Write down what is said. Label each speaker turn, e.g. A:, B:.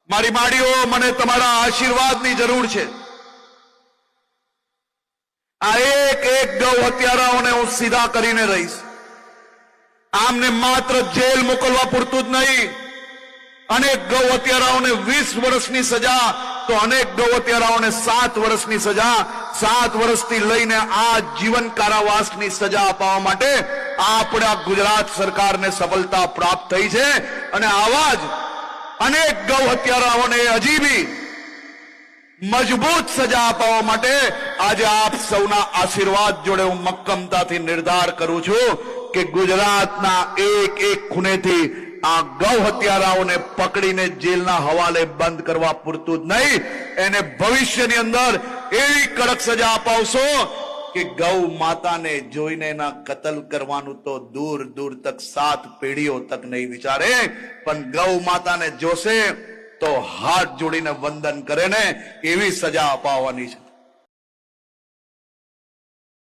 A: મારી માડીઓ, મને તમારા આશીર્વાદની જરૂર છે. આ એક એક ગૌ હત્યારાઓને હું સીધા કરીને રહીશ. આમને માત્ર જેલ મોકલવા પૂરતું જ નહીં, અનેક ગૌ હત્યારાઓને 20 વર્ષની સજા, તો અનેક ગૌ હત્યારાઓને 7 વર્ષની સજા, 7 વર્ષથી લઈને આજીવન કારાવાસની સજા અપાવવા માટે આપણા ગુજરાત સરકારને સફળતા પ્રાપ્ત થઈ છે. અને આવા જ અનેક ગૌ હત્યારાઓને હજી બી મજબૂત સજા અપાવવા માટે આજે આપ સૌના આશીર્વાદ જોડે હું મક્કમતાથી નિર્ધાર કરું છું કે ગુજરાતના એક એક ખૂણેથી આ ગૌ હત્યારાઓને પકડીને જેલના હવાલે બંધ કરવા પૂરતું જ નહીં, એને ભવિષ્યની અંદર એવી કડક સજા અપાવશો કે ગૌ માતાને જોઈને એના કતલ કરવાનું તો દૂર દૂર તક 7 પેઢીઓ તક નહીં વિચારે, પણ ગૌ માતાને જોશે તો હાથ જોડીને વંદન કરે ને એવી સજા અપાવવાની છે.